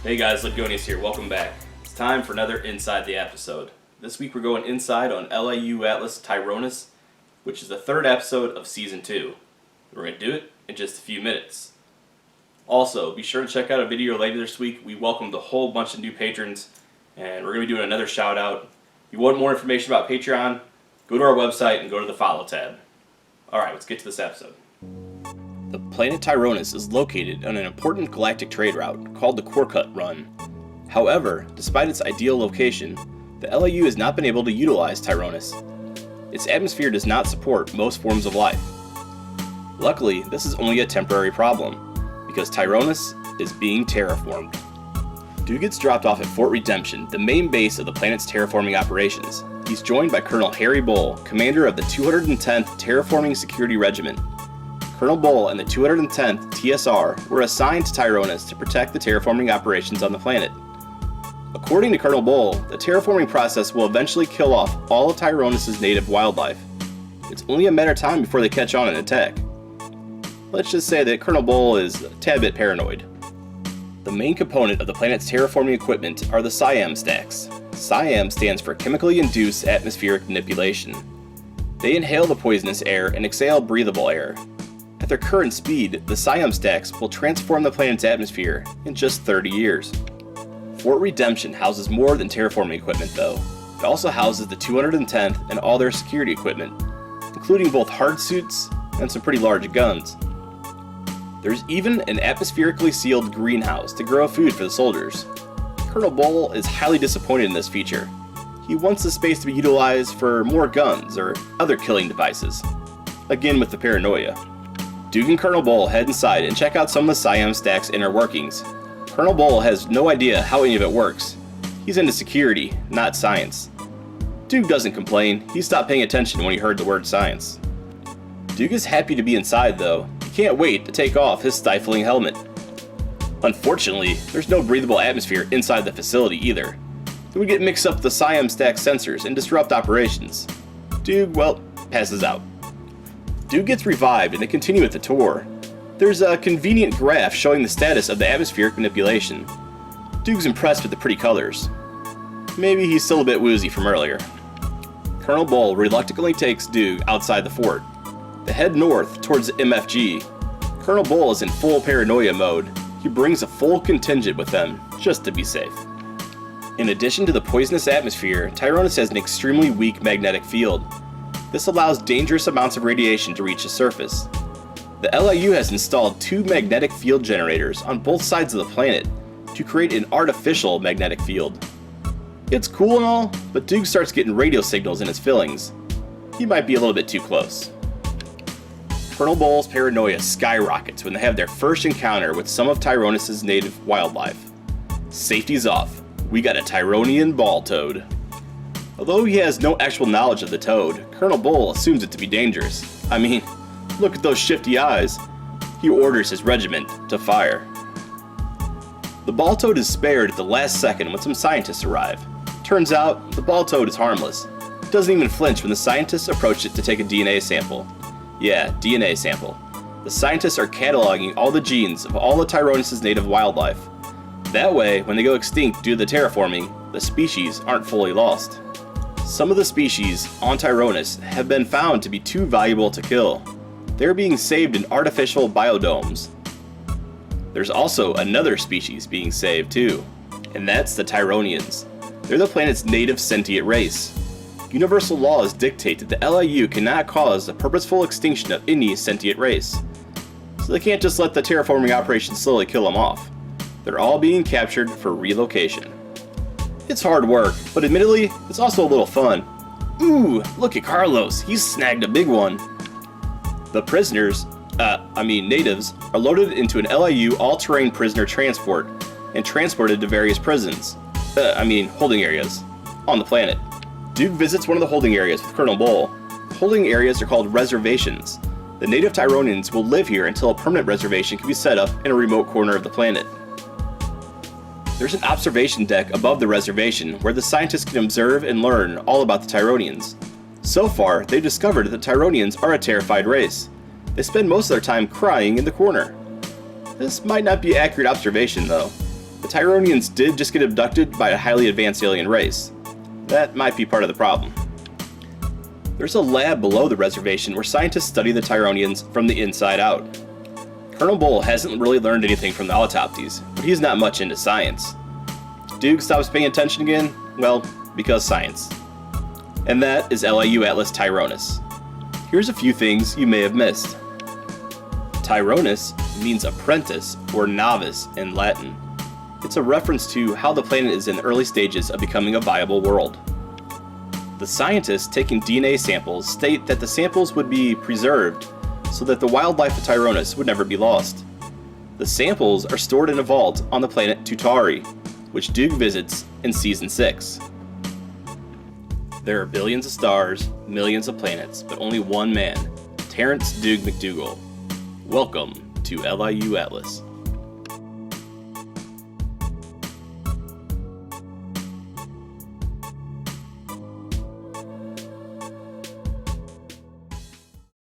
Hey guys, Tironis here, welcome back. It's time for another Inside the episode. This week we're going inside on LIU Atlas Tironis, which is the third episode of Season 2. We're going to do it in just a few minutes. Also, be sure to check out a video later this week. We welcomed a whole bunch of new patrons, and we're going to be doing another shout out. If you want more information about Patreon, go to our website and go to the follow tab. Alright, let's get to this episode. The planet Tironis is located on an important galactic trade route called the Corcut Run. However, despite its ideal location, the LIU has not been able to utilize Tironis. Its atmosphere does not support most forms of life. Luckily, this is only a temporary problem, because Tironis is being terraformed. Doog gets dropped off at Fort Redemption, the main base of the planet's terraforming operations. He's joined by Colonel Harry Bull, commander of the 210th Terraforming Security Regiment. Colonel Bull and the 210th TSR were assigned to Tironis to protect the terraforming operations on the planet. According to Colonel Bull, the terraforming process will eventually kill off all of Tironis' native wildlife. It's only a matter of time before they catch on and attack. Let's just say that Colonel Bull is a tad bit paranoid. The main component of the planet's terraforming equipment are the SIAM stacks. SIAM stands for Chemically Induced Atmospheric Manipulation. They inhale the poisonous air and exhale breathable air. At their current speed, the SIAM stacks will transform the planet's atmosphere in just 30 years. Fort Redemption houses more than terraforming equipment though. It also houses the 210th and all their security equipment, including both hard suits and some pretty large guns. There's even an atmospherically sealed greenhouse to grow food for the soldiers. Colonel Bull is highly disappointed in this feature. He wants the space to be utilized for more guns or other killing devices. Again with the paranoia. Doog and Colonel Bull head inside and check out some of the SIAM stack's inner workings. Colonel Bull has no idea how any of it works. He's into security, not science. Doog doesn't complain, he stopped paying attention when he heard the word science. Doog is happy to be inside though. He can't wait to take off his stifling helmet. Unfortunately, there's no breathable atmosphere inside the facility either. It would get mixed up with the SIAM stack sensors and disrupt operations. Doog, well, passes out. Doog gets revived and they continue with the tour. There's a convenient graph showing the status of the atmospheric manipulation. Doog's impressed with the pretty colors. Maybe he's still a bit woozy from earlier. Colonel Bull reluctantly takes Doog outside the fort. They head north towards the MFG. Colonel Bull is in full paranoia mode. He brings a full contingent with them, just to be safe. In addition to the poisonous atmosphere, Tironis has an extremely weak magnetic field. This allows dangerous amounts of radiation to reach the surface. The LIU has installed 2 magnetic field generators on both sides of the planet to create an artificial magnetic field. It's cool and all, but Doog starts getting radio signals in his fillings. He might be a little bit too close. Colonel Bull's paranoia skyrockets when they have their first encounter with some of Tironis' native wildlife. Safety's off. We got a Tyronian ball toad. Although he has no actual knowledge of the toad, Colonel Bull assumes it to be dangerous. I mean, look at those shifty eyes. He orders his regiment to fire. The ball toad is spared at the last second when some scientists arrive. Turns out, the ball toad is harmless. It doesn't even flinch when the scientists approach it to take a DNA sample. Yeah, DNA sample. The scientists are cataloging all the genes of all of Tironis' native wildlife. That way, when they go extinct due to the terraforming, the species aren't fully lost. Some of the species on Tironis have been found to be too valuable to kill. They're being saved in artificial biodomes. There's also another species being saved too, and that's the Tyronians. They're the planet's native sentient race. Universal laws dictate that the LIU cannot cause the purposeful extinction of any sentient race. So they can't just let the terraforming operation slowly kill them off. They're all being captured for relocation. It's hard work, but admittedly, it's also a little fun. Ooh, look at Carlos, he's snagged a big one. The prisoners, natives, are loaded into an LIU all-terrain prisoner transport and transported to various prisons, holding areas, on the planet. Doog visits one of the holding areas with Colonel Bull. The holding areas are called reservations. The native Tyronians will live here until a permanent reservation can be set up in a remote corner of the planet. There's an observation deck above the reservation where the scientists can observe and learn all about the Tyronians. So far, they've discovered that the Tyronians are a terrified race. They spend most of their time crying in the corner. This might not be an accurate observation though. the Tironians did just get abducted by a highly advanced alien race. That might be part of the problem. There's a lab below the reservation where scientists study the Tironians from the inside out. Colonel Bull hasn't really learned anything from the autopsies, but he's not much into science. Doog stops paying attention again? Well, because science. And that is LIU Atlas Tironis. Here's a few things you may have missed. Tironis means apprentice or novice in Latin. It's a reference to how the planet is in the early stages of becoming a viable world. The scientists taking DNA samples state that the samples would be preserved so that the wildlife of Tironis would never be lost. The samples are stored in a vault on the planet Tutari, which Doog visits in Season 6. There are billions of stars, millions of planets, but only one man, Terrence Doog McDougal. Welcome to LIU Atlas.